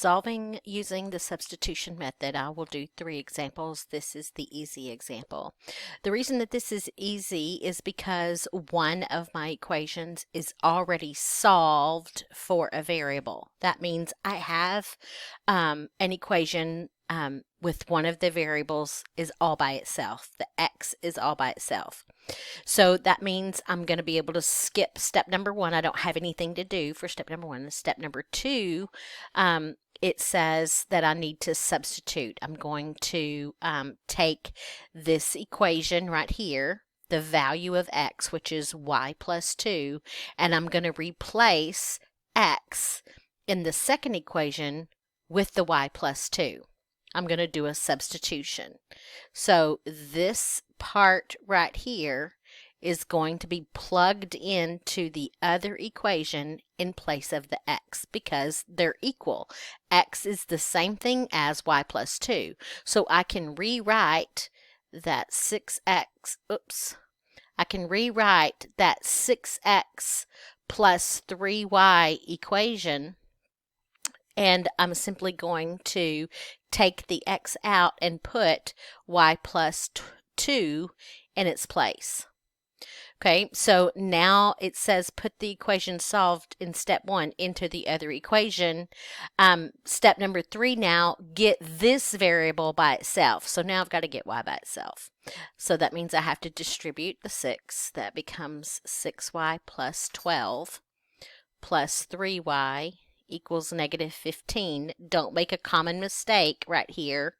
Solving using the substitution method, I will do 3 examples. This is the easy example. The reason that this is easy is because one of my equations is already solved for a variable. That means I have an equation with one of the variables is all by itself. The x is all by itself. So that means I'm going to be able to skip step number 1. I don't have anything to do for step number 1. Step number 2, it says that I need to substitute. I'm going to take this equation right here, the value of x, which is y plus 2, and I'm going to replace x in the second equation with the y plus 2. I'm going to do a substitution. So this part right here is going to be plugged into the other equation in place of the x because they're equal. X is the same thing as y plus 2. So I can rewrite that 6x, I can rewrite that 6x plus 3y equation, and I'm simply going to take the x out and put y plus 2 in its place. Okay, so now it says put the equation solved in step 1 into the other equation. Step number 3 now, get this variable by itself. So now I've got to get y by itself. So that means I have to distribute the 6. That becomes 6y plus 12 plus 3y equals negative 15. Don't make a common mistake right here.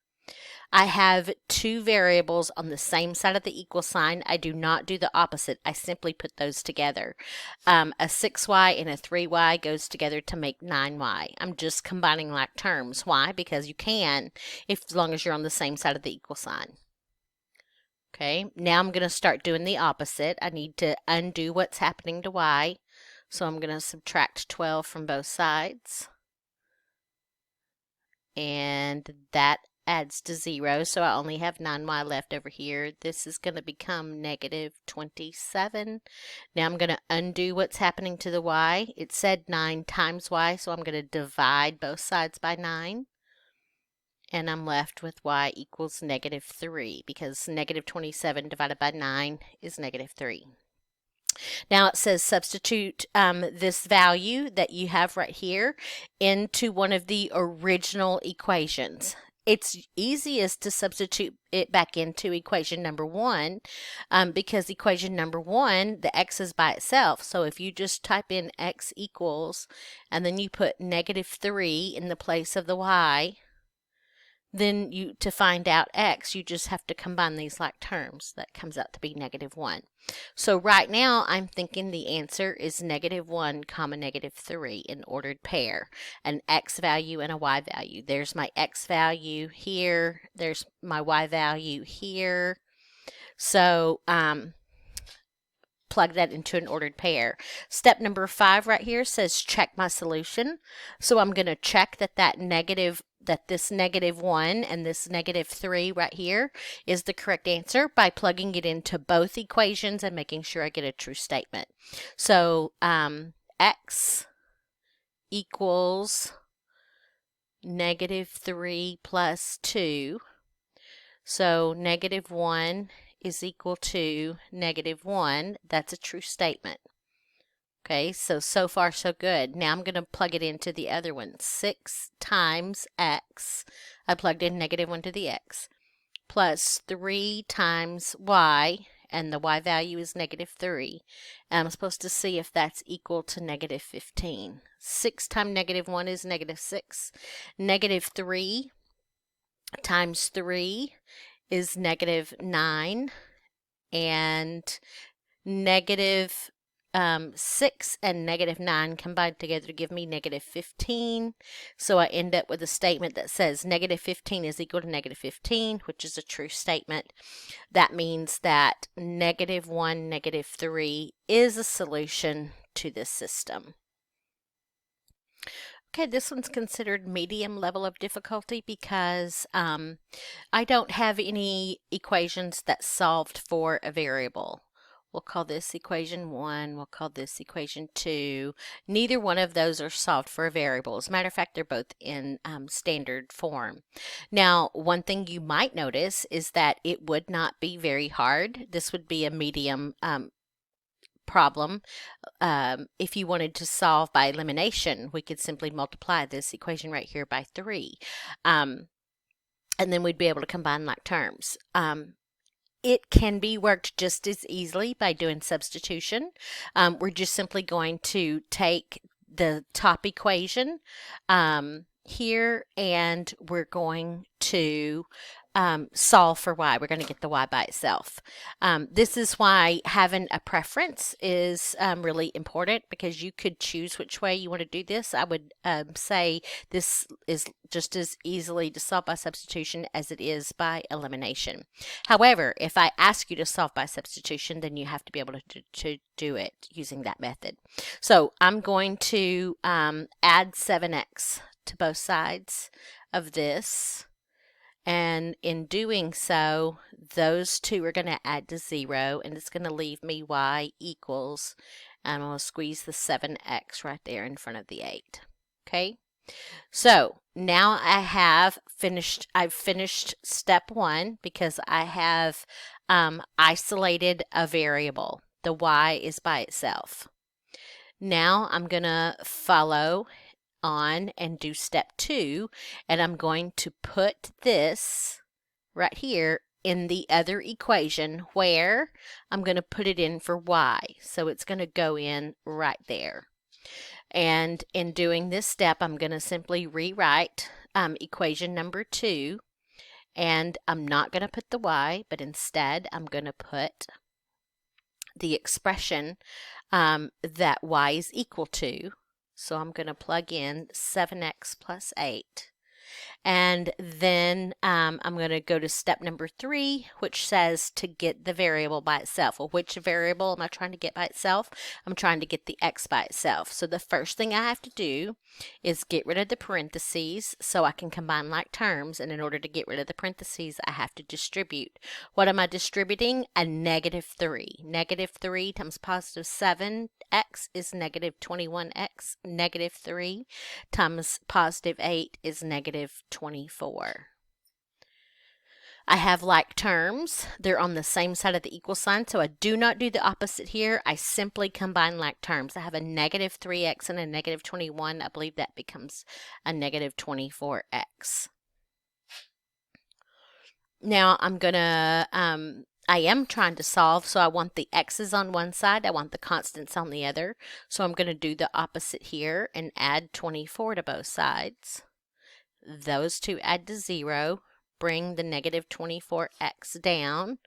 I have 2 variables on the same side of the equal sign. I do not do the opposite. I simply put those together. A 6y and a 3y goes together to make 9y. I'm just combining like terms. Why? Because you can, as long as you're on the same side of the equal sign. Okay, now I'm going to start doing the opposite. I need to undo what's happening to y. So I'm going to subtract 12 from both sides. And that adds to 0, so I only have 9y left over here. This is going to become negative 27. Now I'm going to undo what's happening to the y. It said 9 times y, so I'm going to divide both sides by 9. And I'm left with y equals negative 3, because negative 27 divided by 9 is negative 3. Now it says substitute this value that you have right here into one of the original equations. It's easiest to substitute it back into equation number 1 because equation number 1, the x is by itself. So if you just type in x equals and then you put negative 3 in the place of the y, then to find out x, you just have to combine these like terms. That comes out to be negative 1. So right now, I'm thinking the answer is negative 1 comma negative 3 in ordered pair. An x value and a y value. There's my x value here. There's my y value here. So plug that into an ordered pair. Step number 5 right here says check my solution. So I'm going to check that this negative 1 and this negative 3 right here is the correct answer by plugging it into both equations and making sure I get a true statement. So x equals negative 3 plus 2. So negative 1 is equal to negative 1. That's a true statement. Okay, so far so good. Now I'm going to plug it into the other one. 6 times x, I plugged in negative 1 to the x, plus 3 times y, and the y value is negative 3. And I'm supposed to see if that's equal to negative 15. 6 times negative 1 is negative 6. Negative 3 times 3 is negative 9. And negative 6 and negative 9 combined together to give me negative 15. So I end up with a statement that says negative 15 is equal to negative 15, which is a true statement. That means that negative 1, negative 3 is a solution to this system. Okay, this one's considered medium level of difficulty because I don't have any equations that solved for a variable. We'll call this equation 1. We'll call this equation 2. Neither one of those are solved for a variable. As a matter of fact, they're both in standard form. Now, one thing you might notice is that it would not be very hard. This would be a medium problem. If you wanted to solve by elimination, we could simply multiply this equation right here by 3. And then we'd be able to combine like terms. It can be worked just as easily by doing substitution. We're just simply going to take the top equation here, and we're going to solve for y. We're going to get the y by itself. This is why having a preference is really important, because you could choose which way you want to do this. I would say this is just as easily to solve by substitution as it is by elimination. However, if I ask you to solve by substitution, then you have to be able to do it using that method. So I'm going to add 7x to both sides of this. And in doing so, those two are going to add to 0, and it's going to leave me y equals, and I'm going to squeeze the 7x right there in front of the 8. Okay, so now I've finished step 1, because I have isolated a variable. The y is by itself. Now I'm going to follow on and do step 2, and I'm going to put this right here in the other equation where I'm going to put it in for y. So it's going to go in right there. And in doing this step, I'm going to simply rewrite equation number 2, and I'm not going to put the y, but instead I'm going to put the expression that y is equal to. So I'm going to plug in 7x plus 8. And then I'm going to go to step number 3, which says to get the variable by itself. Well, which variable am I trying to get by itself? I'm trying to get the x by itself. So the first thing I have to do is get rid of the parentheses so I can combine like terms. And in order to get rid of the parentheses, I have to distribute. What am I distributing? A -3. -3 times positive 7x is negative 21x. -3 times positive 8 is negative 24. I have like terms. They're on the same side of the equal sign, so I do not do the opposite here. I simply combine like terms. I have a negative 3x and a negative 21. I believe that becomes a negative 24x. Now I'm going to, I am trying to solve, so I want the x's on one side, I want the constants on the other. So I'm going to do the opposite here and add 24 to both sides. Those two add to 0. Bring the negative 24x down,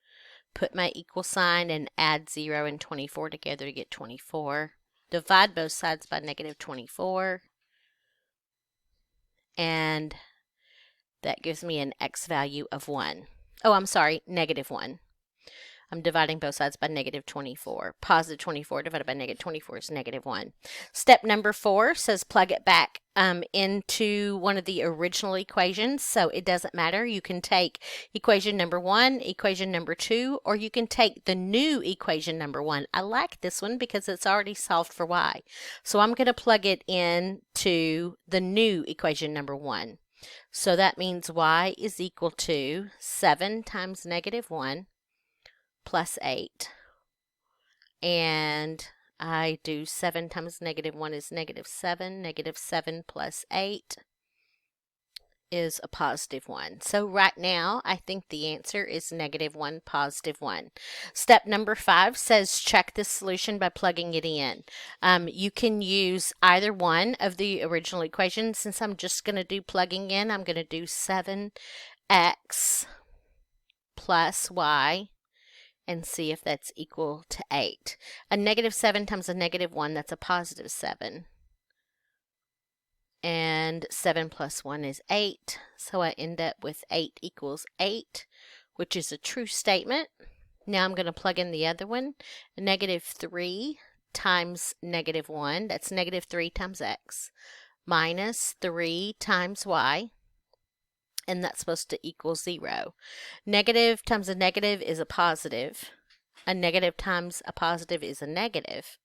put my equal sign, and add 0 and 24 together to get 24. Divide both sides by negative 24, and that gives me an x value of 1. Oh, I'm sorry, negative 1. I'm dividing both sides by negative 24. Positive 24 divided by negative 24 is negative 1. Step number 4 says plug it back into one of the original equations. So it doesn't matter. You can take equation number 1, equation number 2, or you can take the new equation number 1. I like this one because it's already solved for y. So I'm going to plug it into the new equation number 1. So that means y is equal to 7 times negative 1 plus 8, and I do 7 times negative 1 is negative 7. Negative 7 plus 8 is a positive 1. So right now, I think the answer is negative 1, positive 1. Step number 5 says check this solution by plugging it in. You can use either one of the original equations. Since I'm just going to do plugging in, I'm going to do 7x plus y and see if that's equal to 8. A negative 7 times a negative 1, that's a positive 7. And 7 plus 1 is 8, so I end up with 8 equals 8, which is a true statement. Now I'm going to plug in the other one. Negative 3 times negative 1, that's negative 3 times x, minus 3 times y, and that's supposed to equal 0. Negative times a negative is a positive, A negative times a positive is a negative.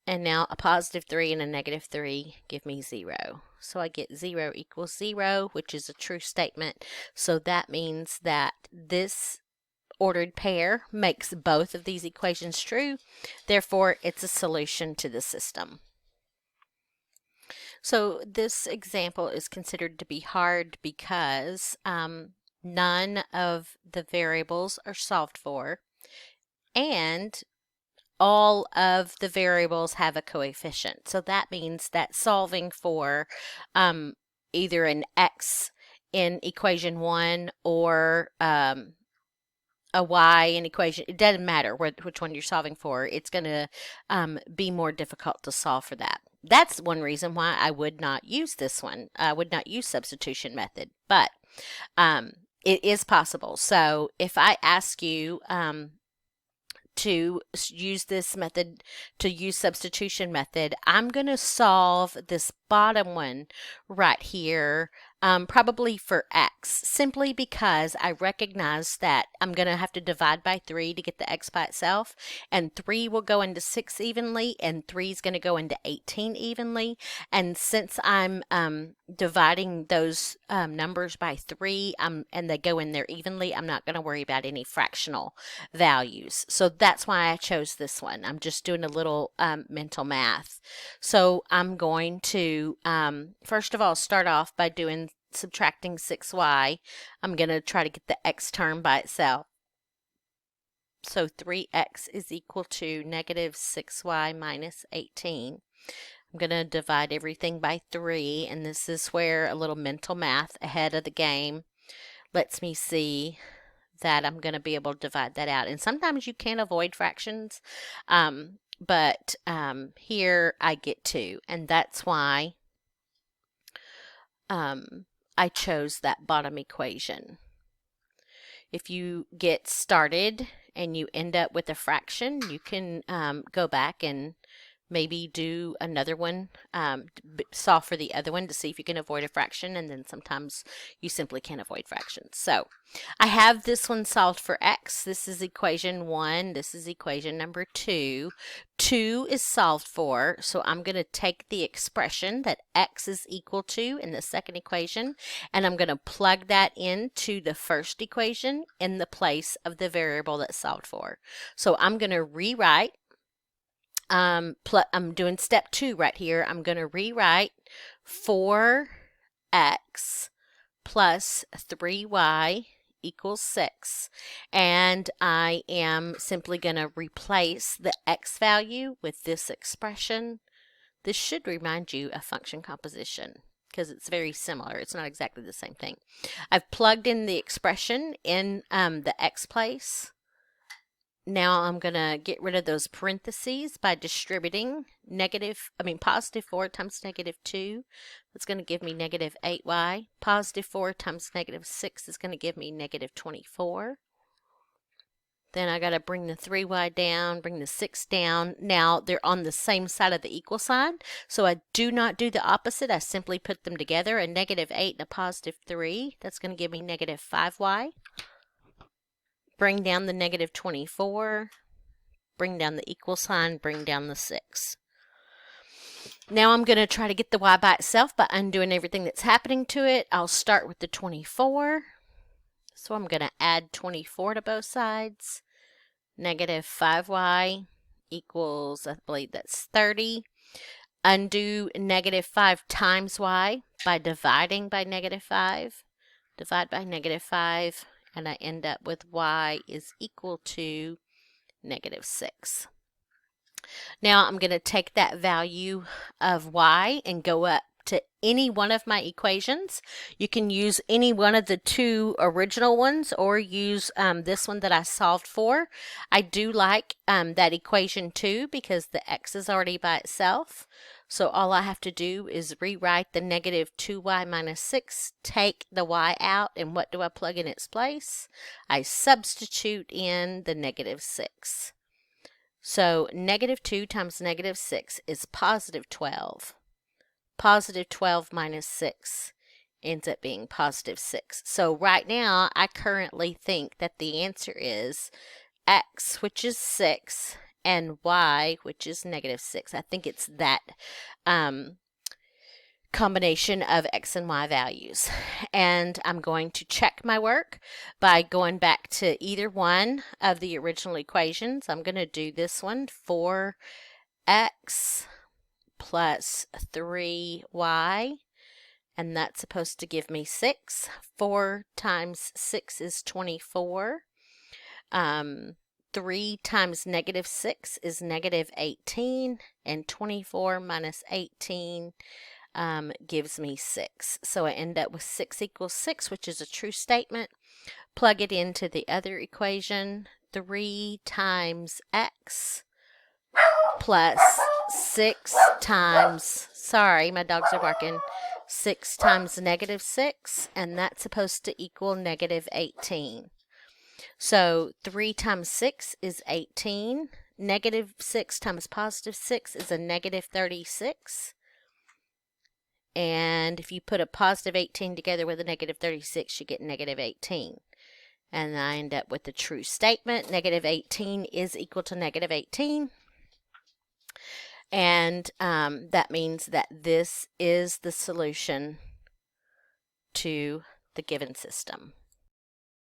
And now a positive 3 and a negative 3 give me 0. So I get 0 equals 0, which is a true statement. So that means that this ordered pair makes both of these equations true. Therefore, it's a solution to the system. So this example is considered to be hard because none of the variables are solved for, and all of the variables have a coefficient. So that means that solving for either an x in equation 1 or a y in equation, it doesn't matter which one you're solving for, it's going to be more difficult to solve for that. That's one reason why I would not use this one. I would not use substitution method, but it is possible. So if I ask you to use this method, to use substitution method, I'm going to solve this bottom one right here, probably for x, simply because I recognize that I'm going to have to divide by 3 to get the x by itself, and 3 will go into 6 evenly, and 3 is going to go into 18 evenly, and since I'm dividing those numbers by 3 and they go in there evenly, I'm not going to worry about any fractional values. So that's why I chose this one. I'm just doing a little mental math. So I'm going to first of all start off by doing subtracting 6y. I'm going to try to get the x term by itself. So 3x is equal to negative 6y minus 18. I'm going to divide everything by 3, and this is where a little mental math ahead of the game lets me see that I'm going to be able to divide that out. And sometimes you can avoid fractions, but here I get to, and that's why I chose that bottom equation. If you get started and you end up with a fraction, you can go back and maybe do another one, solve for the other one to see if you can avoid a fraction, and then sometimes you simply can't avoid fractions. So I have this one solved for x. This is equation 1. This is equation number 2. 2 is solved for, so I'm going to take the expression that x is equal to in the second equation, and I'm going to plug that into the first equation in the place of the variable that's solved for. So I'm going to rewrite. I'm doing step 2 right here. I'm going to rewrite 4x plus 3y equals 6, and I am simply going to replace the x value with this expression. This should remind you of function composition because it's very similar. It's not exactly the same thing. I've plugged in the expression in the x place. Now I'm going to get rid of those parentheses by distributing positive 4 times negative 2. That's going to give me negative 8y. Positive 4 times negative 6 is going to give me negative 24. Then I got to bring the 3y down, bring the 6 down. Now they're on the same side of the equal sign, so I do not do the opposite. I simply put them together. A negative 8 and a positive 3. That's going to give me negative 5y. Bring down the negative 24, bring down the equal sign, bring down the 6. Now I'm going to try to get the y by itself by undoing everything that's happening to it. I'll start with the 24. So I'm going to add 24 to both sides. Negative 5y equals, I believe that's 30. Undo negative 5 times y by dividing by negative 5. Divide by negative 5. And I end up with y is equal to negative 6. Now I'm going to take that value of y and go up to any one of my equations. You can use any one of the 2 original ones or use this one that I solved for. I do like that equation 2 because the x is already by itself. So all I have to do is rewrite the negative 2y minus 6, take the y out, and what do I plug in its place? I substitute in the negative 6. So negative 2 times negative 6 is positive 12. Positive 12 minus 6 ends up being positive 6. So right now, I currently think that the answer is x, which is 6, and y, which is negative 6. I think it's that combination of x and y values. And I'm going to check my work by going back to either one of the original equations. I'm going to do this one, 4x plus 3y, and that's supposed to give me 6. 4 times 6 is 24. 3 times negative 6 is negative 18, and 24 minus 18 gives me 6. So I end up with 6 equals 6, which is a true statement. Plug it into the other equation. 3 times x plus 6 times, sorry, my dogs are barking, 6 times negative 6, and that's supposed to equal negative 18. So 3 times 6 is 18. Negative 6 times positive 6 is a negative 36. And if you put a positive 18 together with a negative 36, you get negative 18. And I end up with the true statement. Negative 18 is equal to negative 18. And that means that this is the solution to the given system.